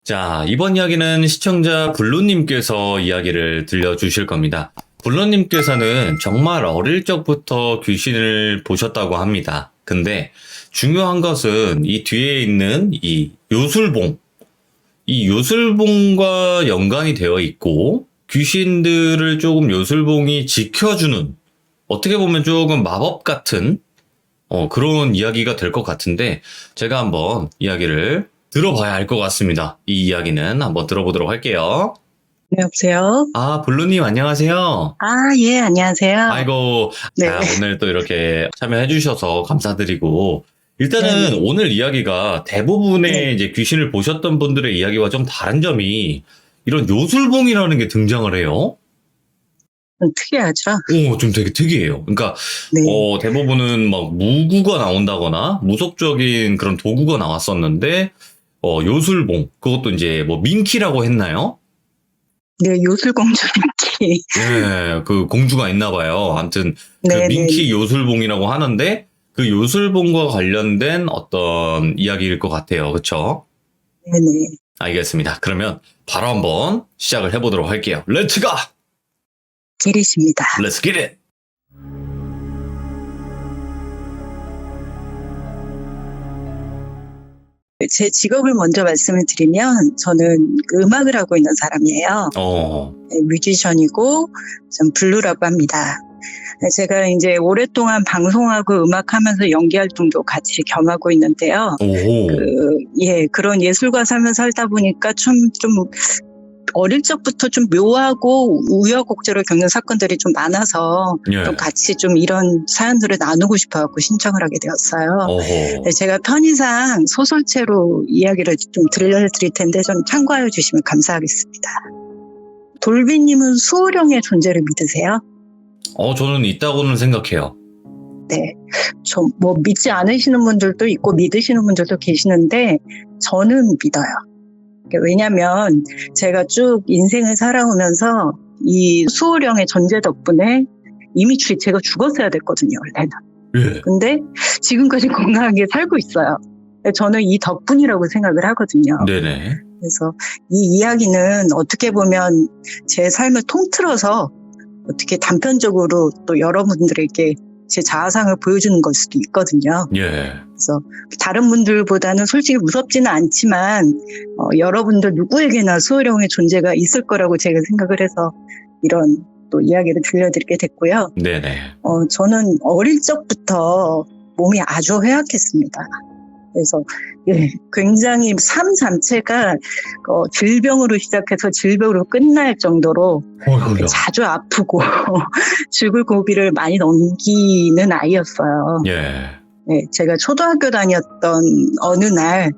자, 이번 이야기는 시청자 블루님께서 이야기를 들려주실 겁니다. 블루님께서는 정말 어릴 적부터 귀신을 보셨다고 합니다. 근데 중요한 것은 이 뒤에 있는 이 요술봉, 이 요술봉과 연관이 되어 있고 귀신들을 조금 요술봉이 지켜주는, 어떻게 보면 조금 마법 같은 그런 이야기가 될 것 같은데, 제가 한번 이야기를 들어봐야 할 것 같습니다. 이 이야기는 한번 들어보도록 할게요. 네, 여보세요? 블루님 안녕하세요. 예, 안녕하세요. 아이고, 네. 오늘 또 이렇게 참여해주셔서 감사드리고, 일단은 네네. 오늘 이야기가 대부분의 네. 이제 귀신을 보셨던 분들의 이야기와 좀 다른 점이, 이런 요술봉이라는 게 등장을 해요. 특이하죠? 좀 되게 특이해요. 그러니까, 네. 대부분은 막 무구가 나온다거나, 무속적인 그런 도구가 나왔었는데, 요술봉, 그것도 이제 뭐 민키라고 했나요? 네, 요술공주 인기. 네, 그 공주가 있나 봐요. 아무튼 그 네네. 민키 요술봉이라고 하는데 그 요술봉과 관련된 어떤 이야기일 것 같아요. 그렇죠? 네네. 알겠습니다. 그러면 바로 한번 시작을 해보도록 할게요. 렛츠 가! 기리십니다. 렛츠 기릿! 제 직업을 먼저 말씀을 드리면, 저는 음악을 하고 있는 사람이에요. 네, 뮤지션이고, 좀 블루라고 합니다. 제가 이제 오랫동안 방송하고 음악하면서 연기 활동도 같이 겸하고 있는데요. 그런 예술가 살면서 살다 보니까 좀 어릴 적부터 좀 묘하고 우여곡절을 겪는 사건들이 좀 많아서 예. 좀 같이 좀 이런 사연들을 나누고 싶어갖고 신청을 하게 되었어요. 제가 편의상 소설체로 이야기를 좀 들려드릴 텐데 좀 참고해 주시면 감사하겠습니다. 돌비님은 수호령의 존재를 믿으세요? 저는 있다고는 생각해요. 네. 뭐 믿지 않으시는 분들도 있고 믿으시는 분들도 계시는데 저는 믿어요. 왜냐면 제가 쭉 인생을 살아오면서 이 수호령의 존재 덕분에 이미 제가 죽었어야 됐거든요, 원래는. 예. 근데 지금까지 건강하게 살고 있어요. 저는 이 덕분이라고 생각을 하거든요. 네네. 그래서 이 이야기는 어떻게 보면 제 삶을 통틀어서 어떻게 단편적으로 또 여러분들에게 제 자아상을 보여주는 걸 수도 있거든요. 예. 그래서 다른 분들보다는 솔직히 무섭지는 않지만 여러분들 누구에게나 수호령의 존재가 있을 거라고 제가 생각을 해서 이런 또 이야기를 들려드리게 됐고요. 네네. 저는 어릴 적부터 몸이 아주 허약했습니다. 그래서 굉장히 삶 자체가 질병으로 시작해서 질병으로 끝날 정도로 자주 아프고 죽을 고비를 많이 넘기는 아이였어요. 예. 네, 제가 초등학교 다녔던 어느 날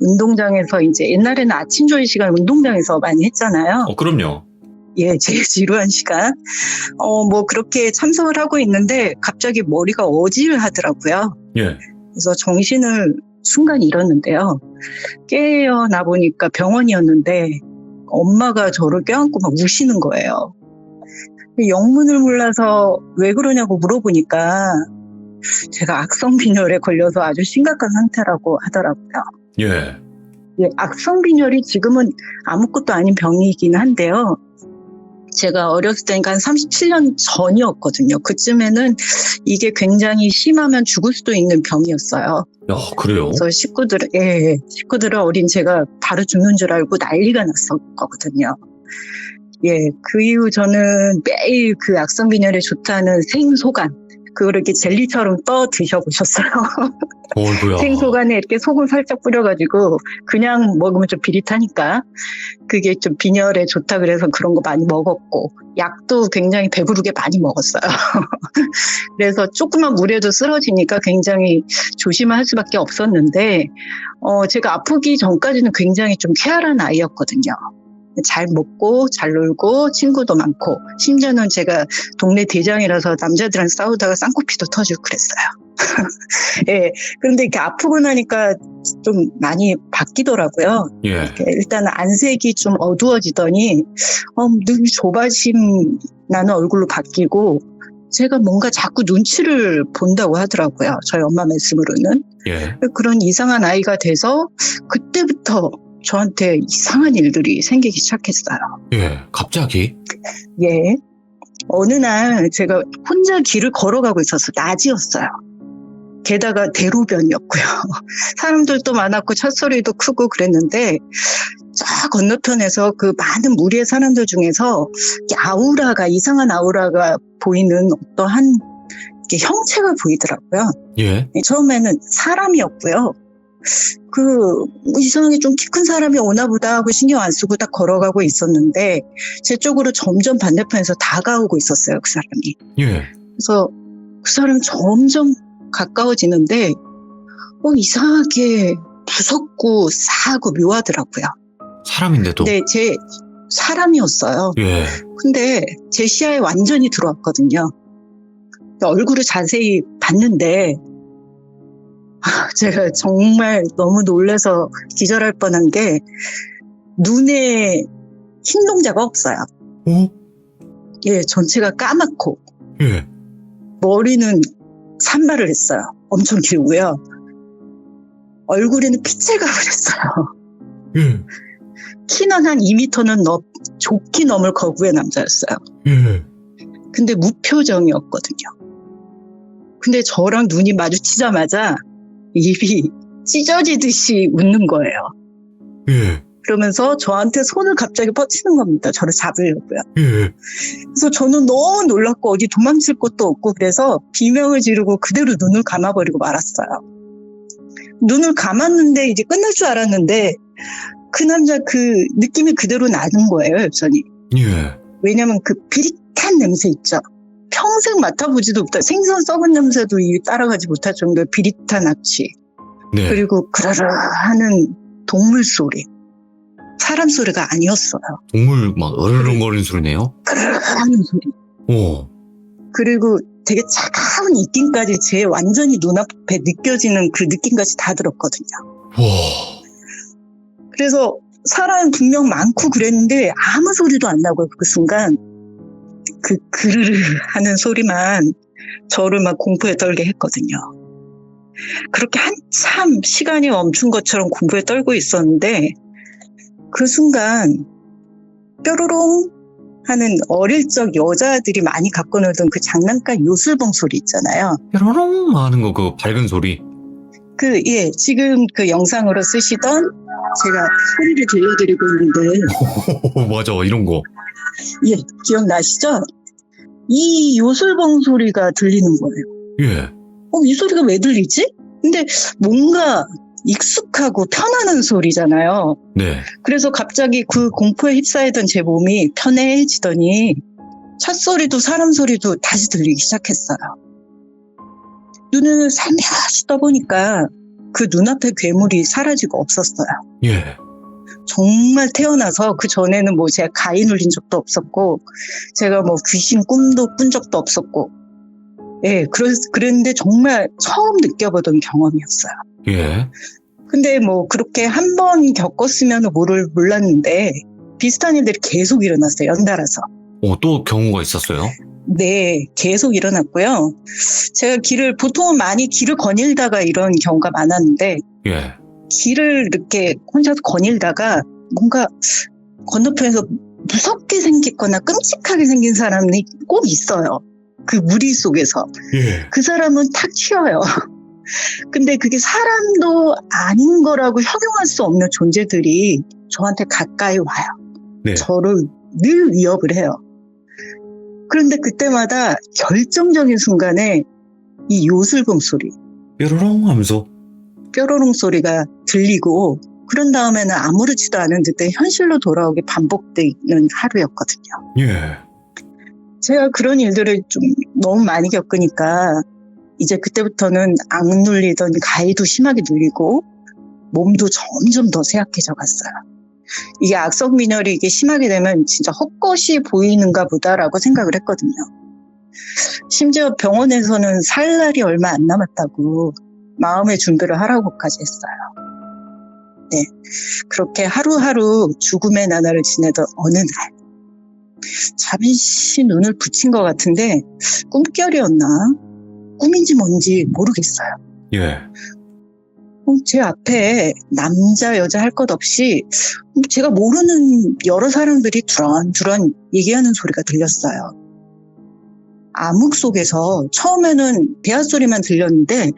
운동장에서 이제 옛날에는 아침 조회 시간 운동장에서 많이 했잖아요. 그럼요. 예, 제일 지루한 시간. 뭐 그렇게 참석을 하고 있는데 갑자기 머리가 어질하더라고요. 예. 그래서 정신을 순간 잃었는데요. 깨어나 보니까 병원이었는데 엄마가 저를 껴안고 막 우시는 거예요. 영문을 몰라서 왜 그러냐고 물어보니까 제가 악성빈혈에 걸려서 아주 심각한 상태라고 하더라고요. 예. 악성빈혈이 지금은 아무것도 아닌 병이긴 한데요. 제가 어렸을 때니까 한 37년 전이었거든요. 그쯤에는 이게 굉장히 심하면 죽을 수도 있는 병이었어요. 그래요? 그래서 식구들은 어린 제가 바로 죽는 줄 알고 난리가 났었거든요. 그 이후 저는 매일 그 악성빈혈에 좋다는 생소간, 그걸 이렇게 젤리처럼 떠 드셔보셨어요? 생소간에 이렇게 소금 살짝 뿌려가지고 그냥 먹으면 좀 비릿하니까 그게 좀 빈혈에 좋다 그래서 그런 거 많이 먹었고, 약도 굉장히 배부르게 많이 먹었어요. 그래서 조그만 물에도 쓰러지니까 굉장히 조심할 수밖에 없었는데 제가 아프기 전까지는 굉장히 좀 쾌활한 아이였거든요. 잘 먹고 잘 놀고 친구도 많고, 심지어는 제가 동네 대장이라서 남자들이랑 싸우다가 쌍코피도 터지고 그랬어요. 그런데 이렇게 아프고 나니까 좀 많이 바뀌더라고요. 일단 안색이 좀 어두워지더니 늘 조바심 나는 얼굴로 바뀌고, 제가 뭔가 자꾸 눈치를 본다고 하더라고요. 저희 엄마 말씀으로는. 그런 이상한 아이가 돼서 그때부터 저한테 이상한 일들이 생기기 시작했어요. 예, 갑자기? 예. 어느 날 제가 혼자 길을 걸어가고 있어서 낮이었어요. 게다가 대로변이었고요. 사람들도 많았고 첫소리도 크고 그랬는데 저 건너편에서 그 많은 무리의 사람들 중에서 이상한 아우라가 보이는 어떠한 형체가 보이더라고요. 예. 처음에는 사람이었고요. 이상하게 좀 키 큰 사람이 오나 보다 하고 신경 안 쓰고 딱 걸어가고 있었는데 제 쪽으로 점점 반대편에서 다가오고 있었어요, 그 사람이. 예. 그래서 그 사람이 점점 가까워지는데 이상하게 무섭고 싸하고 묘하더라고요. 사람인데도? 근데 제 사람이었어요. 예. 근데 제 시야에 완전히 들어왔거든요. 얼굴을 자세히 봤는데 제가 정말 너무 놀라서 기절할 뻔한 게 눈에 흰 동자가 없어요. 어? 예, 전체가 까맣고 예. 머리는 산발을 했어요. 엄청 길고요. 얼굴에는 피칠갑을 했어요. 예. 키는 한 2m는 좋게 넘을 거구의 남자였어요. 예. 근데 무표정이었거든요. 근데 저랑 눈이 마주치자마자 입이 찢어지듯이 웃는 거예요. 예. 그러면서 저한테 손을 갑자기 뻗치는 겁니다. 저를 잡으려고요. 예. 그래서 저는 너무 놀랐고 어디 도망칠 곳도 없고 그래서 비명을 지르고 그대로 눈을 감아버리고 말았어요. 눈을 감았는데 이제 끝날 줄 알았는데 그 남자 그 느낌이 그대로 나는 거예요, 여전히. 예. 왜냐면 그 비릿한 냄새 있죠. 평생 맡아보지도 못한 생선 썩은 냄새도 따라가지 못할 정도의 비릿한 악취. 네. 그리고 그러르 하는 동물 소리. 사람 소리가 아니었어요. 동물 막 어르렁거리는 소리네요? 그르르 하는 소리. 오. 그리고 되게 차가운 입김까지 제 완전히 눈앞에 느껴지는 그 느낌까지 다 들었거든요. 와. 그래서 사람 분명 많고 그랬는데 아무 소리도 안 나고 그 순간 그 그르르 하는 소리만 저를 막 공포에 떨게 했거든요. 그렇게 한참 시간이 멈춘 것처럼 공포에 떨고 있었는데 그 순간 뾰로롱 하는 어릴 적 여자들이 많이 갖고 놀던 그 장난감 요술봉 소리 있잖아요. 뾰로롱 하는 거 그 밝은 소리. 예, 지금 그 영상으로 쓰시던 제가 소리를 들려드리고 있는데 맞아, 이런 거. 예, 기억나시죠? 이 요술봉 소리가 들리는 거예요. 예. 이 소리가 왜 들리지? 근데 뭔가 익숙하고 편안한 소리잖아요. 네. 그래서 갑자기 그 공포에 휩싸이던 제 몸이 편해지더니 차 소리도 사람 소리도 다시 들리기 시작했어요. 눈을 살며시 떠보니까 그 눈앞에 괴물이 사라지고 없었어요. 예. 정말 태어나서 그 전에는 뭐 제가 가위 눌린 적도 없었고 제가 뭐 귀신 꿈도 꾼 적도 없었고 예, 그랬는데 정말 처음 느껴보던 경험이었어요. 예. 근데 뭐 그렇게 한 번 겪었으면 몰랐는데 비슷한 일들이 계속 일어났어요. 연달아서. 또 경우가 있었어요? 네, 계속 일어났고요. 제가 보통은 많이 길을 거닐다가 이런 경우가 많았는데 예. 길을 이렇게 혼자서 거닐다가 뭔가 건너편에서 무섭게 생겼거나 끔찍하게 생긴 사람이 꼭 있어요. 그 무리 속에서. 예. 그 사람은 탁 튀어요. 근데 그게 사람도 아닌 거라고 형용할 수 없는 존재들이 저한테 가까이 와요. 네. 저를 늘 위협을 해요. 그런데 그때마다 결정적인 순간에 이 요술봉 소리, 뾰로롱 하면서. 뾰로롱 소리가 들리고 그런 다음에는 아무렇지도 않은 듯 현실로 돌아오게 반복되는 하루였거든요. 예. 제가 그런 일들을 좀 너무 많이 겪으니까 이제 그때부터는 악 눌리던 가위도 심하게 눌리고 몸도 점점 더 쇠약해져 갔어요. 이게 악성 빈혈이 이게 심하게 되면 진짜 헛것이 보이는가 보다라고 생각을 했거든요. 심지어 병원에서는 살 날이 얼마 안 남았다고 마음의 준비를 하라고까지 했어요. 네, 그렇게 하루하루 죽음의 나날을 지내던 어느 날 잠시 눈을 붙인 것 같은데 꿈결이었나? 꿈인지 뭔지 모르겠어요. 예. 제 앞에 남자, 여자 할 것 없이 제가 모르는 여러 사람들이 두런두런 얘기하는 소리가 들렸어요. 암흑 속에서 처음에는 대화 소리만 들렸는데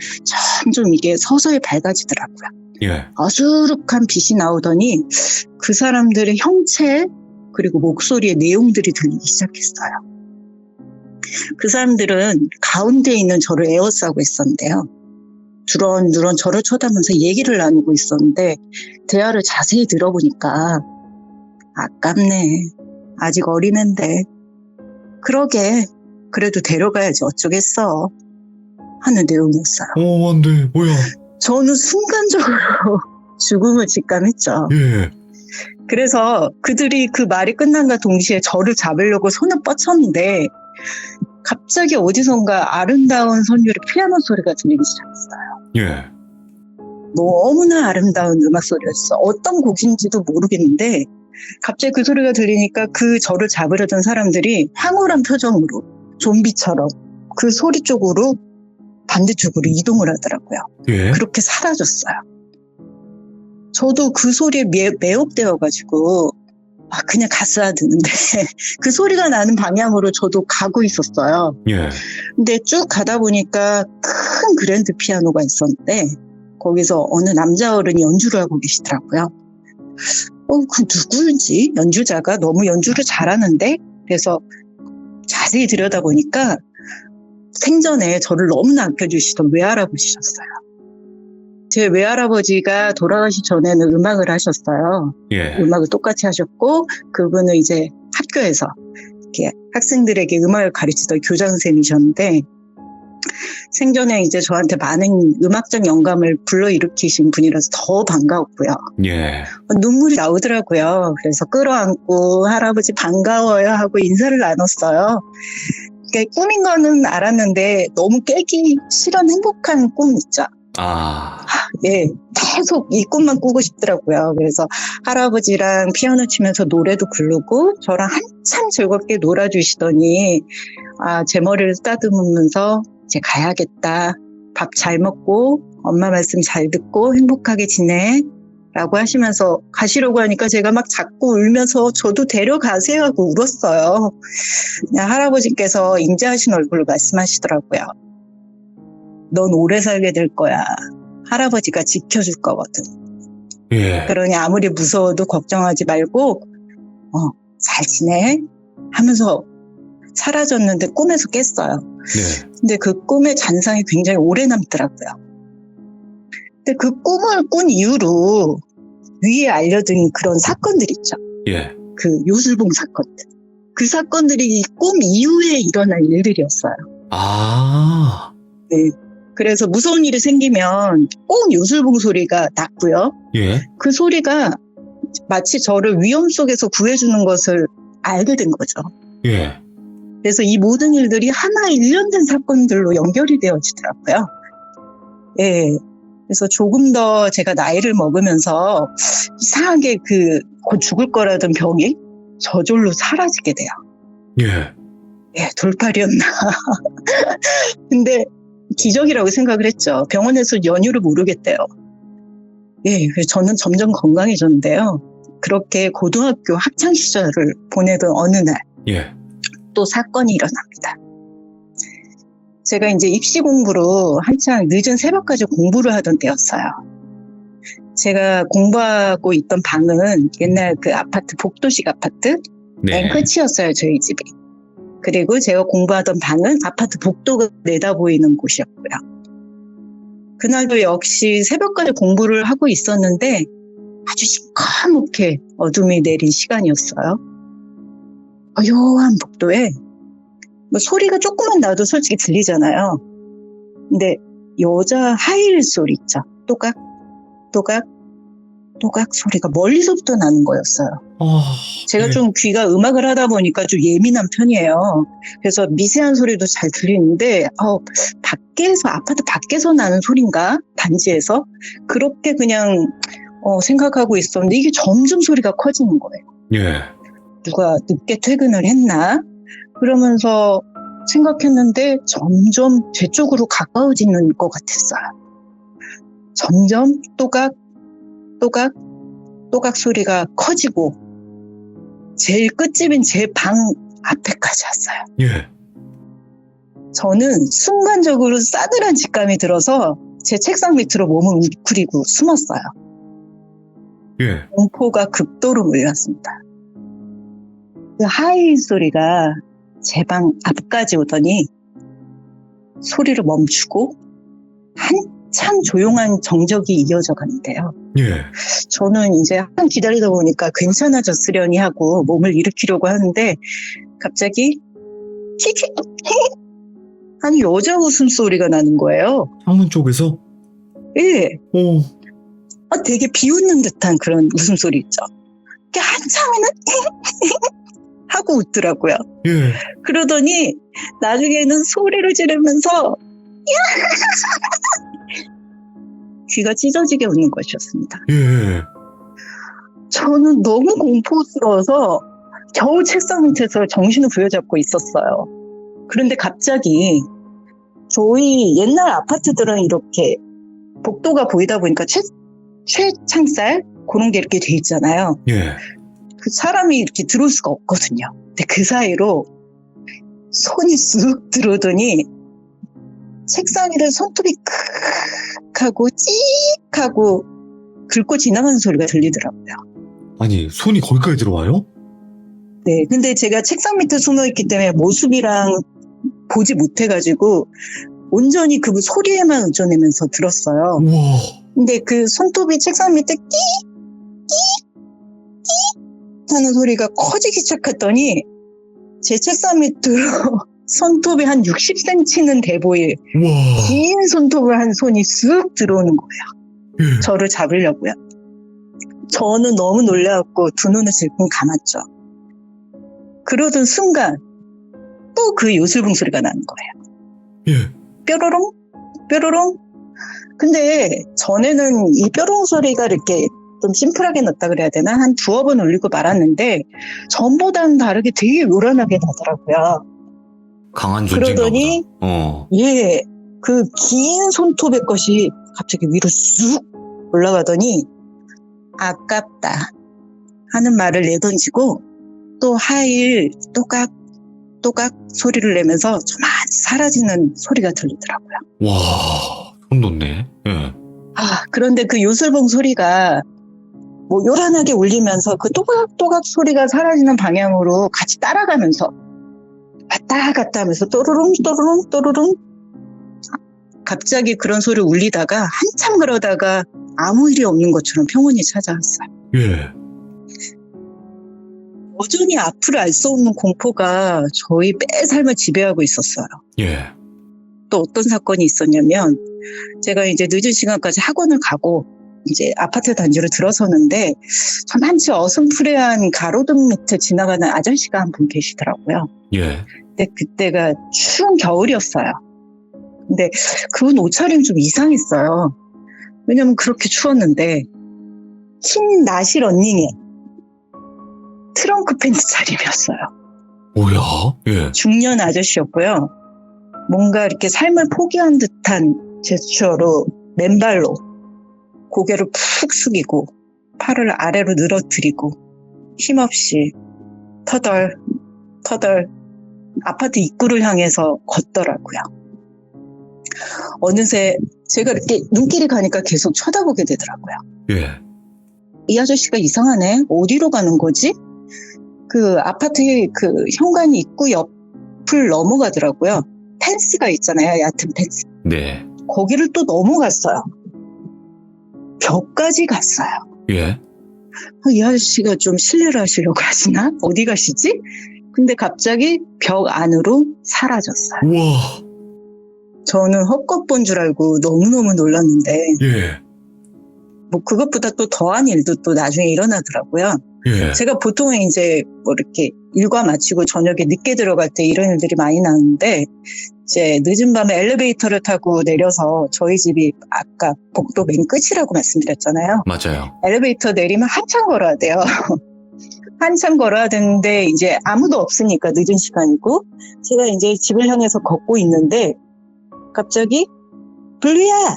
점점 이게 서서히 밝아지더라고요. 예. 어수룩한 빛이 나오더니 그 사람들의 형체 그리고 목소리의 내용들이 들리기 시작했어요. 그 사람들은 가운데 있는 저를 에워싸고 있었는데요. 두런두런 저를 쳐다보면서 얘기를 나누고 있었는데 대화를 자세히 들어보니까 아깝네. 아직 어린애인데. 그러게. 그래도 데려가야지 어쩌겠어. 하는 내용이었어요. 안 돼. 뭐야. 저는 순간적으로 죽음을 직감했죠. 예. 그래서 그들이 그 말이 끝난과 동시에 저를 잡으려고 손을 뻗쳤는데 갑자기 어디선가 아름다운 선율의 피아노 소리가 들리기 시작했어요. 예. 너무나 아름다운 음악 소리였어. 어떤 곡인지도 모르겠는데 갑자기 그 소리가 들리니까 그 저를 잡으려던 사람들이 황홀한 표정으로 좀비처럼 그 소리 쪽으로 반대쪽으로 이동을 하더라고요. 예. 그렇게 사라졌어요. 저도 그 소리에 매혹되어가지고 그냥 가스야 드는데 그 소리가 나는 방향으로 저도 가고 있었어요. 예. 근데 쭉 가다 보니까 큰 그랜드 피아노가 있었는데 거기서 어느 남자 어른이 연주를 하고 계시더라고요. 그 누구인지 연주자가 너무 연주를 잘하는데 그래서 자세히 들여다보니까 생전에 저를 너무나 아껴주시던 외할아버지셨어요. 제 외할아버지가 돌아가시 전에는 음악을 하셨어요. 예. 음악을 똑같이 하셨고 그분은 이제 학교에서 이렇게 학생들에게 음악을 가르치던 교장선생님이셨는데 생전에 이제 저한테 많은 음악적 영감을 불러일으키신 분이라서 더 반가웠고요. 예. 눈물이 나오더라고요. 그래서 끌어안고 할아버지 반가워요 하고 인사를 나눴어요. 그러니까 꿈인 거는 알았는데 너무 깨기 싫은 행복한 꿈 있죠. 예, 계속 이 꿈만 꾸고 싶더라고요. 그래서 할아버지랑 피아노 치면서 노래도 부르고 저랑 한참 즐겁게 놀아주시더니 제 머리를 쓰다듬으면서 이제 가야겠다. 밥 잘 먹고 엄마 말씀 잘 듣고 행복하게 지내 라고 하시면서 가시려고 하니까 제가 막 자꾸 울면서 저도 데려가세요 하고 울었어요. 그냥 할아버지께서 인자하신 얼굴로 말씀하시더라고요. 넌 오래 살게 될 거야. 할아버지가 지켜줄 거거든. 예. 그러니 아무리 무서워도 걱정하지 말고 잘 지내 하면서 사라졌는데 꿈에서 깼어요. 네. 근데 그 꿈의 잔상이 굉장히 오래 남더라고요. 근데 그 꿈을 꾼 이후로 위에 알려진 그런 사건들 있죠. 예. 그 요술봉 사건들. 그 사건들이 이 꿈 이후에 일어난 일들이었어요. 네. 그래서 무서운 일이 생기면 꼭 요술봉 소리가 났고요. 예. 그 소리가 마치 저를 위험 속에서 구해주는 것을 알게 된 거죠. 예. 그래서 이 모든 일들이 하나 일련된 사건들로 연결이 되어지더라고요. 예. 그래서 조금 더 제가 나이를 먹으면서 이상하게 곧 죽을 거라던 병이 저절로 사라지게 돼요. 예. 예, 돌팔이었나. 근데 기적이라고 생각을 했죠. 병원에서 연유를 모르겠대요. 예, 그래서 저는 점점 건강해졌는데요. 그렇게 고등학교 학창 시절을 보내던 어느 날, 예. 또 사건이 일어납니다. 제가 이제 입시 공부로 한창 늦은 새벽까지 공부를 하던 때였어요. 제가 공부하고 있던 방은 옛날 그 아파트, 복도식 아파트, 맨 끝이었어요, 저희 집이. 그리고 제가 공부하던 방은 아파트 복도가 내다보이는 곳이었고요. 그날도 역시 새벽까지 공부를 하고 있었는데 아주 시커멓게 어둠이 내린 시간이었어요. 고요한 복도에 소리가 조금만 나도 솔직히 들리잖아요. 근데 여자 하이힐 소리 있죠. 또각, 또각, 또각 소리가 멀리서부터 나는 거였어요. 제가 좀 귀가 음악을 하다 보니까 좀 예민한 편이에요. 그래서 미세한 소리도 잘 들리는데 밖에서 아파트 밖에서 나는 소리인가? 단지에서? 그렇게 그냥 생각하고 있었는데 이게 점점 소리가 커지는 거예요. 예. 누가 늦게 퇴근을 했나? 그러면서 생각했는데 점점 제 쪽으로 가까워지는 것 같았어요. 점점 또각, 또각, 또각 소리가 커지고 제일 끝집인 제 방 앞에까지 왔어요. 예. 저는 순간적으로 싸늘한 직감이 들어서 제 책상 밑으로 몸을 웅크리고 숨었어요. 예. 공포가 극도로 몰렸습니다. 그 하이 소리가 제 방 앞까지 오더니 소리를 멈추고 한참 조용한 정적이 이어져 가는데요. 예. 저는 이제 한참 기다리다 보니까 괜찮아졌으려니 하고 몸을 일으키려고 하는데 갑자기 키키 아니 여자 웃음소리가 나는 거예요. 창문 쪽에서? 예. 오. 되게 비웃는 듯한 그런 웃음소리 있죠. 한참에는 하고 웃더라고요. 예. 그러더니 나중에는 소리를 지르면서 귀가 찢어지게 웃는 것이었습니다. 예. 저는 너무 공포스러워서 겨우 책상 밑에서 정신을 부여잡고 있었어요. 그런데 갑자기 저희 옛날 아파트들은 이렇게 복도가 보이다 보니까 최창살 그런 게 이렇게 돼 있잖아요. 예. 그 사람이 이렇게 들어올 수가 없거든요. 근데 그 사이로 손이 쑥 들어오더니 책상 위를 손톱이 크 하고 찍 하고 긁고 지나가는 소리가 들리더라고요. 아니, 손이 거기까지 들어와요? 네, 근데 제가 책상 밑에 숨어있기 때문에 모습이랑 보지 못해가지고 온전히 그 소리에만 의존하면서 들었어요. 우와. 근데 그 손톱이 책상 밑에 끼 하는 소리가 커지기 시작했더니 제 책상 밑으로 손톱이 한 60cm는 돼 보일 우와. 긴 손톱을 한 손이 쑥 들어오는 거예요. 예. 저를 잡으려고요. 저는 너무 놀라갖고 두 눈을 질끈 감았죠. 그러던 순간 또 그 요술봉 소리가 나는 거예요. 예. 뾰로롱 뾰로롱. 근데 전에는 이 뾰로롱 소리가 이렇게 좀 심플하게 났다 그래야 되나? 한 두어 번 울리고 말았는데 전보다는 다르게 되게 요란하게 나더라고요. 강한 존재인가 그러더니 보다. 예, 그 긴 손톱의 것이 갑자기 위로 쑥 올라가더니 아깝다 하는 말을 내던지고 또 하일 또각 또각 소리를 내면서 조마치 사라지는 소리가 들리더라고요. 와, 소름 돋네. 예. 그런데 그 요술봉 소리가 뭐 요란하게 울리면서 그 또각또각 소리가 사라지는 방향으로 같이 따라가면서 왔다 갔다 하면서 또르릉 또르릉 또르릉 갑자기 그런 소리를 울리다가 한참 그러다가 아무 일이 없는 것처럼 평온히 찾아왔어요. 예. 여전히 앞을 알 수 없는 공포가 저희 매 삶을 지배하고 있었어요. 예. 또 어떤 사건이 있었냐면 제가 이제 늦은 시간까지 학원을 가고 이제 아파트 단지로 들어서는데 저만치 어슴푸레한 가로등 밑에 지나가는 아저씨가 한 분 계시더라고요. 예. 근데 그때가 추운 겨울이었어요. 근데 그분 옷차림이 좀 이상했어요. 왜냐면 그렇게 추웠는데 흰 나시 러닝에 트렁크 팬츠 차림이었어요. 뭐야? 예. 중년 아저씨였고요. 뭔가 이렇게 삶을 포기한 듯한 제스처로 맨발로 고개를 푹 숙이고 팔을 아래로 늘어뜨리고 힘없이 터덜 아파트 입구를 향해서 걷더라고요. 어느새 제가 이렇게 눈길이 가니까 계속 쳐다보게 되더라고요. 예. 이 아저씨가 이상하네. 어디로 가는 거지? 그 아파트의 그 현관 입구 옆을 넘어가더라고요. 펜스가 있잖아요. 얕은 펜스. 네. 거기를 또 넘어갔어요. 벽까지 갔어요. 예. 이 아저씨가 좀 실례를 하시려고 하시나? 어디 가시지? 근데 갑자기 벽 안으로 사라졌어요. 우와. 저는 헛것 본 줄 알고 너무너무 놀랐는데 예. 뭐 그것보다 또 더한 일도 또 나중에 일어나더라고요. 예. 제가 보통 이제 뭐 이렇게 일과 마치고 저녁에 늦게 들어갈 때 이런 일들이 많이 나는데 이제 늦은 밤에 엘리베이터를 타고 내려서 저희 집이 아까 복도 맨 끝이라고 말씀드렸잖아요. 맞아요. 엘리베이터 내리면 한참 걸어야 돼요. 한참 걸어야 되는데 이제 아무도 없으니까 늦은 시간이고 제가 이제 집을 향해서 걷고 있는데 갑자기 블루야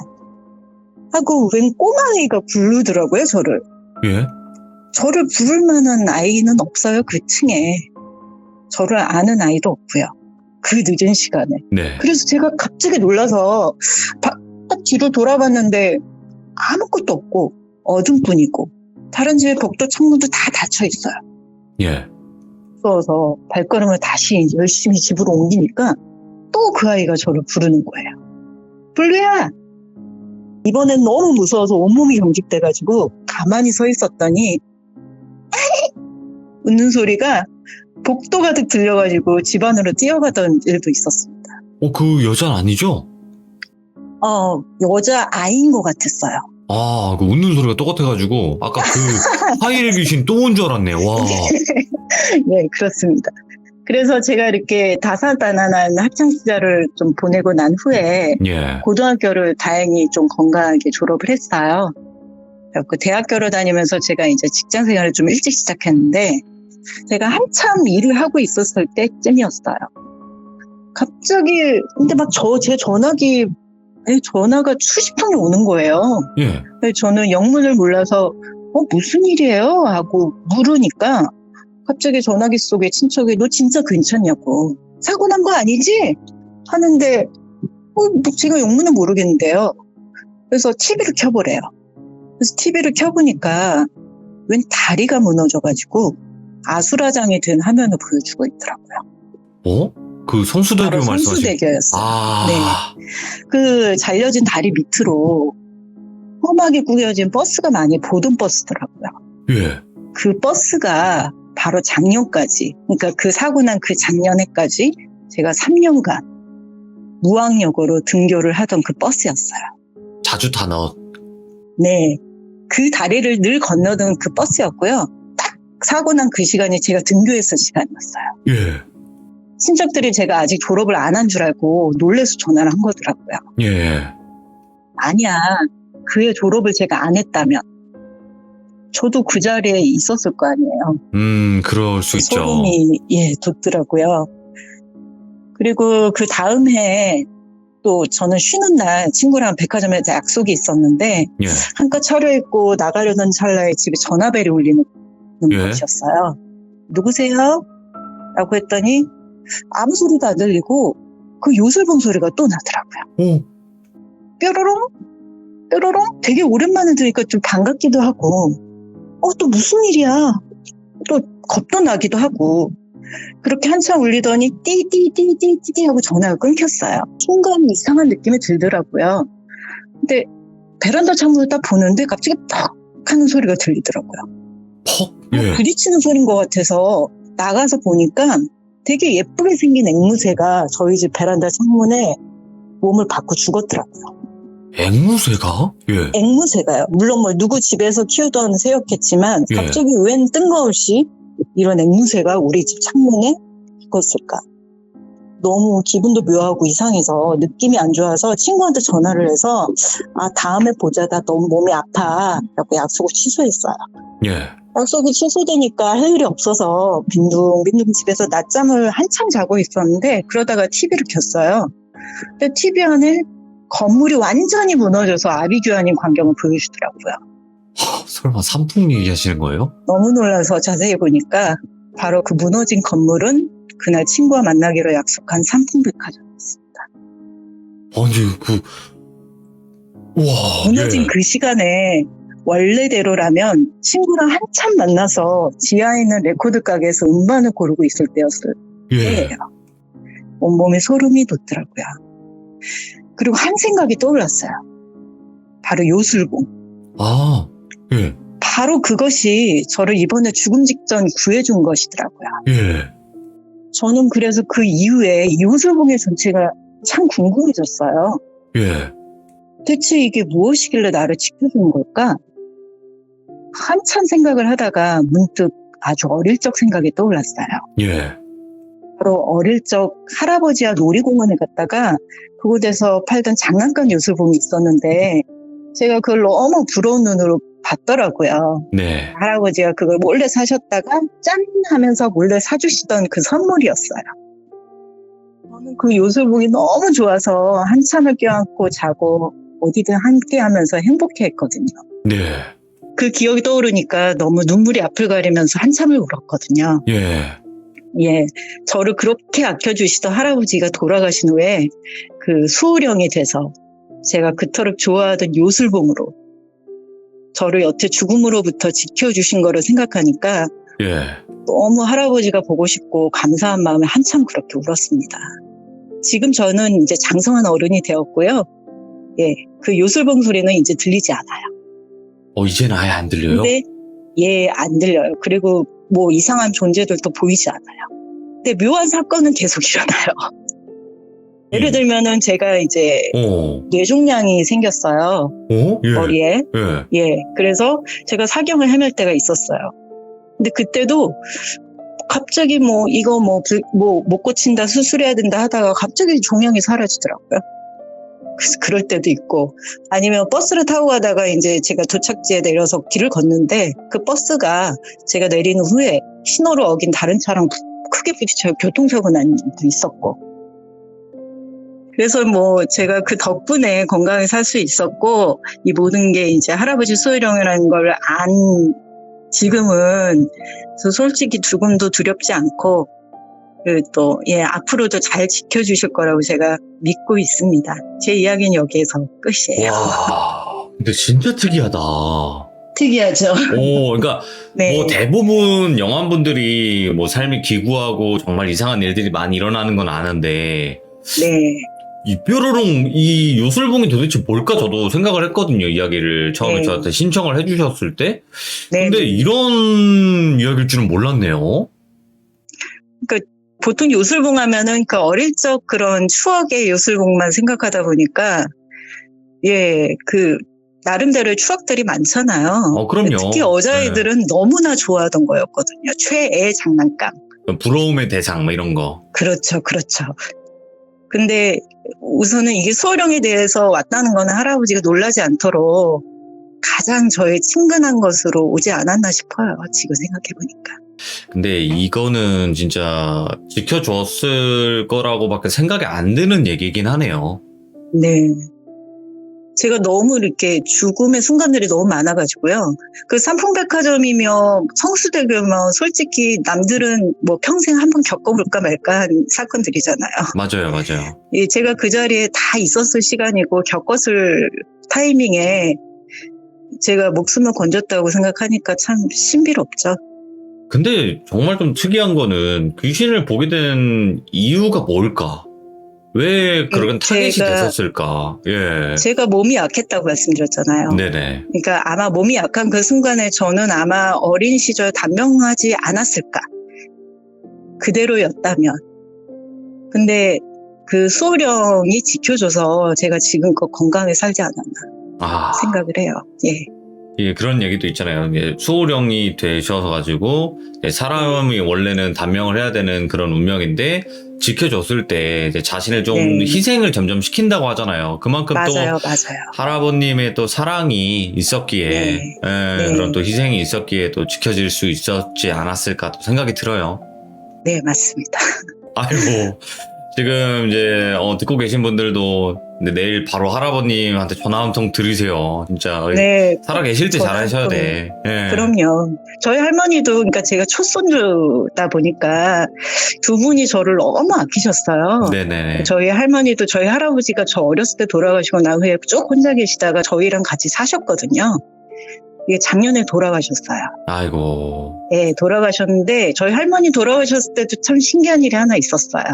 하고 웬 꼬마아이가 부르더라고요, 저를. 예? 저를 부를 만한 아이는 없어요, 그 층에. 저를 아는 아이도 없고요. 그 늦은 시간에. 네. 그래서 제가 갑자기 놀라서 딱 뒤로 돌아봤는데 아무것도 없고 어둠뿐이고 다른 집의 벽도 창문도 다 닫혀 있어요. 예. 무서워서 발걸음을 다시 열심히 집으로 옮기니까 또 그 아이가 저를 부르는 거예요. 블루야! 이번엔 너무 무서워서 온몸이 경직돼가지고 가만히 서 있었더니 웃는 소리가 복도 가득 들려가지고 집 안으로 뛰어가던 일도 있었습니다. 그 여자는 아니죠? 여자 아이인 것 같았어요. 그 웃는 소리가 똑같아가지고, 아까 그 하이힐 귀신 또 온 줄 알았네요. 와. 네, 그렇습니다. 그래서 제가 이렇게 다사다난한 학창시절을 좀 보내고 난 후에 예. 고등학교를 다행히 좀 건강하게 졸업을 했어요. 그래서 대학교를 다니면서 제가 이제 직장 생활을 좀 일찍 시작했는데 제가 한참 일을 하고 있었을 때쯤이었어요. 갑자기 근데 막 제 전화가 수십 통이 오는 거예요. 예. 그래서 저는 영문을 몰라서 무슨 일이에요? 하고 물으니까 갑자기 전화기 속에 친척이 너 진짜 괜찮냐고 사고 난 거 아니지? 하는데 제가 영문은 모르겠는데요. 그래서 TV를 켜보래요. 그래서 TV를 켜보니까 웬 다리가 무너져가지고 아수라장이 된 화면을 보여주고 있더라고요. 그 성수대교 바로 말씀하신? 성수대교였어요. 아. 네. 그 잘려진 다리 밑으로 험하게 구겨진 버스가 많이 보던 버스더라고요. 예. 그 버스가 바로 작년까지, 그러니까 그 사고 난 그 작년에까지 제가 3년간 무학력으로 등교를 하던 그 버스였어요. 자주 타너. 네. 그 다리를 늘 건너던 그 버스였고요. 딱 사고 난 그 시간이 제가 등교했을 시간이었어요. 예. 친척들이 제가 아직 졸업을 안 한 줄 알고 놀래서 전화를 한 거더라고요. 예. 아니야. 그의 졸업을 제가 안 했다면 저도 그 자리에 있었을 거 아니에요. 그럴 수 있죠. 소름이 돋더라고요. 그리고 그 다음 해에 또 저는 쉬는 날 친구랑 백화점에 약속이 있었는데 예. 한껏 차려입고 나가려던 찰나에 집에 전화벨이 울리는 예. 것이었어요. 누구세요? 라고 했더니 아무 소리도 안 들리고 그 요술봉 소리가 또 나더라고요. 뾰로롱? 뾰로롱? 되게 오랜만에 들으니까 좀 반갑기도 하고 또 무슨 일이야? 또 겁도 나기도 하고 그렇게 한참 울리더니 띠띠띠띠띠 하고 전화가 끊겼어요. 순간 이상한 느낌이 들더라고요. 근데 베란다 창문을 딱 보는데 갑자기 퍽 하는 소리가 들리더라고요. 퍽? 예. 부딪히는 소리인 것 같아서 나가서 보니까 되게 예쁘게 생긴 앵무새가 저희 집 베란다 창문에 몸을 받고 죽었더라고요. 앵무새가? 예. 앵무새가요. 물론 누구 집에서 키우던 새였겠지만 예. 갑자기 웬 뜬금없이 이런 앵무새가 우리 집 창문에 죽었을까. 너무 기분도 묘하고 이상해서 느낌이 안 좋아서 친구한테 전화를 해서 다음에 보자. 나 너무 몸이 아파. 라고 약속을 취소했어요. 예. 약속이 취소되니까 할 일이 없어서 빈둥빈둥 집에서 낮잠을 한참 자고 있었는데 그러다가 TV를 켰어요. 근데 TV 안에 건물이 완전히 무너져서 아비규환인 광경을 보여주더라고요. 설마 산풍 얘기하시는 거예요? 너무 놀라서 자세히 보니까 바로 그 무너진 건물은 그날 친구와 만나기로 약속한 삼풍백화점이었습니다. 아니 와. 무너진 예. 그 시간에 원래대로라면 친구랑 한참 만나서 지하에 있는 레코드 가게에서 음반을 고르고 있을 때였을 예. 때예요. 온몸에 소름이 돋더라고요. 그리고 한 생각이 떠올랐어요. 바로 요술봉. 예. 바로 그것이 저를 이번에 죽음 직전 구해준 것이더라고요. 예. 저는 그래서 그 이후에 요술봉의 존재가 참 궁금해졌어요. 예. 대체 이게 무엇이길래 나를 지켜주는 걸까? 한참 생각을 하다가 문득 아주 어릴 적 생각이 떠올랐어요. 예. 바로 어릴 적 할아버지와 놀이공원에 갔다가 그곳에서 팔던 장난감 요술봉이 있었는데 제가 그걸 너무 부러운 눈으로 봤더라고요. 네. 할아버지가 그걸 몰래 사셨다가 짠 하면서 몰래 사주시던 그 선물이었어요. 저는 그 요술봉이 너무 좋아서 한참을 껴안고 자고 어디든 함께 하면서 행복해 했거든요. 네. 그 기억이 떠오르니까 너무 눈물이 앞을 가리면서 한참을 울었거든요. 예. 예, 저를 그렇게 아껴주시던 할아버지가 돌아가신 후에 그 수호령이 돼서 제가 그토록 좋아하던 요술봉으로 저를 여태 죽음으로부터 지켜주신 거를 생각하니까 예. 너무 할아버지가 보고 싶고 감사한 마음에 한참 그렇게 울었습니다. 지금 저는 이제 장성한 어른이 되었고요. 예, 그 요술봉 소리는 이제 들리지 않아요. 이젠 아예 안 들려요? 근데 예, 안 들려요. 그리고 뭐 이상한 존재들도 보이지 않아요. 근데 묘한 사건은 계속 일어나요. 예를 들면은 제가 이제 뇌종양이 생겼어요. 예. 머리에. 예. 예, 그래서 제가 사경을 헤맬 때가 있었어요. 근데 그때도 갑자기 이거 못 고친다, 수술해야 된다 하다가 갑자기 종양이 사라지더라고요. 그래서 그럴 때도 있고, 아니면 버스를 타고 가다가 이제 제가 도착지에 내려서 길을 걷는데 그 버스가 제가 내린 후에 신호를 어긴 다른 차랑 크게 부딪혀 교통사고 난 일도 있었고. 그래서 제가 그 덕분에 건강히 살 수 있었고, 이 모든 게 이제 할아버지 수호령이라는 걸 지금은 솔직히 조금도 두렵지 않고, 앞으로도 잘 지켜주실 거라고 제가 믿고 있습니다. 제 이야기는 여기에서 끝이에요. 와, 근데 진짜 특이하다. 특이하죠? 그러니까, 네. 대부분 영화분들이 삶이 기구하고 정말 이상한 일들이 많이 일어나는 건 아는데, 네. 이 뾰로롱, 이 요술봉이 도대체 뭘까 저도 생각을 했거든요. 이야기를 처음에 네. 저한테 신청을 해주셨을 때. 네. 근데 이런 이야기일 줄은 몰랐네요. 보통 요술봉 하면은 그 어릴 적 그런 추억의 요술봉만 생각하다 보니까, 예, 나름대로의 추억들이 많잖아요. 그럼요. 특히 여자아이들은 너무나 좋아하던 거였거든요. 최애 장난감. 부러움의 대상, 이런 거. 그렇죠, 그렇죠. 근데 우선은 이게 수호령에 대해서 왔다는 거는 할아버지가 놀라지 않도록 가장 저의 친근한 것으로 오지 않았나 싶어요. 지금 생각해보니까. 근데 이거는 진짜 지켜줬을 거라고밖에 생각이 안 드는 얘기긴 하네요. 네. 제가 너무 이렇게 죽음의 순간들이 너무 많아가지고요. 그 삼풍백화점이며 성수대교며 솔직히 남들은 평생 한번 겪어볼까 말까 한 사건들이잖아요. 맞아요, 맞아요. 예, 제가 그 자리에 다 있었을 시간이고 겪었을 타이밍에 제가 목숨을 건졌다고 생각하니까 참 신비롭죠. 근데 정말 좀 특이한 거는 귀신을 보게 된 이유가 뭘까? 왜 그런 타겟이 됐었을까? 예. 제가 몸이 약했다고 말씀드렸잖아요. 네네. 그러니까 아마 몸이 약한 그 순간에 저는 아마 어린 시절 단명하지 않았을까? 그대로였다면. 근데 그 수호령이 지켜줘서 제가 지금껏 건강하게 살지 않았나 생각을 해요. 예. 예, 그런 얘기도 있잖아요. 수호령이 되셔서 가지고 사람이 원래는 단명을 해야 되는 그런 운명인데 지켜줬을 때 자신을 좀 희생을 점점 시킨다고 하잖아요. 그만큼 맞아요, 또 맞아요. 할아버님의 또 사랑이 있었기에 그런 또 희생이 있었기에 또 지켜질 수 있었지 않았을까 또 생각이 들어요. 네, 맞습니다. 아이고. 지금 이제 듣고 계신 분들도 내일 바로 할아버님한테 전화 한 통 드리세요. 진짜 네, 살아 계실 때 잘하셔야 돼. 네. 그럼요. 저희 할머니도 그러니까 제가 첫손주다 보니까 두 분이 저를 너무 아끼셨어요. 네네. 저희 할머니도 저희 할아버지가 저 어렸을 때 돌아가시고 난 후에 쭉 혼자 계시다가 저희랑 같이 사셨거든요. 이게 작년에 돌아가셨어요. 아이고. 네, 돌아가셨는데 저희 할머니 돌아가셨을 때도 참 신기한 일이 하나 있었어요.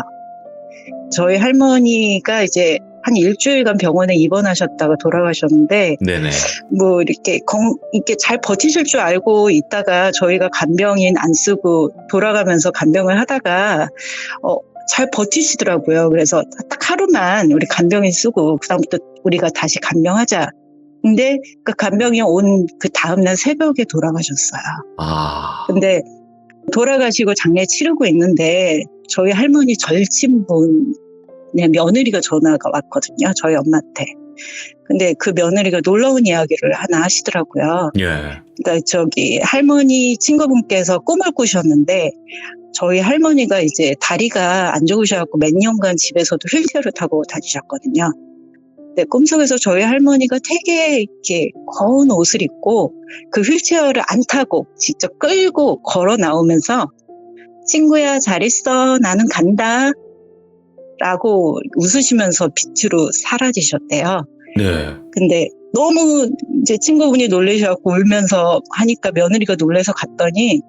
저희 할머니가 이제 한 일주일간 병원에 입원하셨다가 돌아가셨는데, 네네. 이렇게 잘 버티실 줄 알고 있다가 저희가 간병인 안 쓰고 돌아가면서 간병을 하다가, 잘 버티시더라고요. 그래서 딱 하루만 우리 간병인 쓰고, 그다음부터 우리가 다시 간병하자. 근데 그 간병인 온 그 다음날 새벽에 돌아가셨어요. 근데 돌아가시고 장례 치르고 있는데, 저희 할머니 절친분, 며느리가 전화가 왔거든요. 저희 엄마한테. 근데 그 며느리가 놀라운 이야기를 하나 하시더라고요. 예. 그러니까 할머니 친구분께서 꿈을 꾸셨는데 저희 할머니가 이제 다리가 안 좋으셔갖고 몇 년간 집에서도 휠체어를 타고 다니셨거든요. 네, 꿈속에서 저희 할머니가 되게 이렇게 거운 옷을 입고 그 휠체어를 안 타고 직접 끌고 걸어 나오면서 친구야 잘 있어 나는 간다 라고 웃으시면서 빛으로 사라지셨대요. 네. 근데 너무 이제 친구분이 놀라셔갖고 울면서 하니까 며느리가 놀라서 갔더니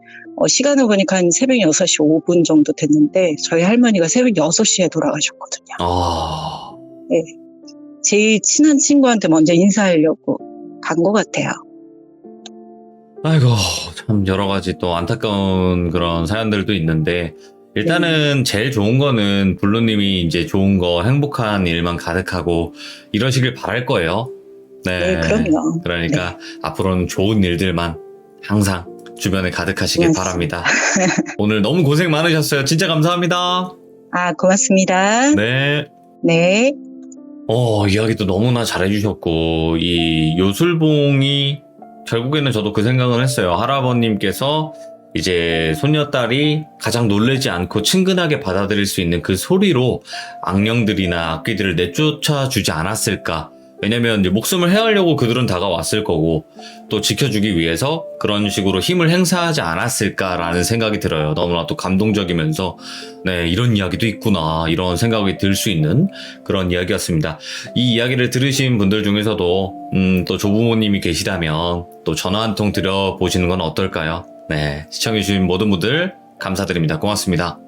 시간을 보니까 한 새벽 6시 5분 정도 됐는데 저희 할머니가 새벽 6시에 돌아가셨거든요. 아, 네. 제일 친한 친구한테 먼저 인사하려고 간 것 같아요. 아이고, 참 여러 가지 또 안타까운 그런 사연들도 있는데, 일단은 제일 좋은 거는 블루님이 이제 좋은 거, 행복한 일만 가득하고 이러시길 바랄 거예요. 네, 그럼요. 그러니까 앞으로는 좋은 일들만 항상 주변에 가득하시길 네. 바랍니다. 오늘 너무 고생 많으셨어요. 진짜 감사합니다. 아, 고맙습니다. 네. 네. 이야기도 너무나 잘해주셨고, 이 요술봉이 결국에는 저도 그 생각을 했어요. 할아버님께서 이제 손녀딸이 가장 놀라지 않고 친근하게 받아들일 수 있는 그 소리로 악령들이나 악귀들을 내쫓아 주지 않았을까. 왜냐면 이제 목숨을 해하려고 그들은 다가왔을 거고 또 지켜주기 위해서 그런 식으로 힘을 행사하지 않았을까라는 생각이 들어요. 너무나 또 감동적이면서 네, 이런 이야기도 있구나 이런 생각이 들 수 있는 그런 이야기였습니다. 이 이야기를 들으신 분들 중에서도 또 조부모님이 계시다면 또 전화 한 통 드려보시는 건 어떨까요? 네, 시청해주신 모든 분들 감사드립니다. 고맙습니다.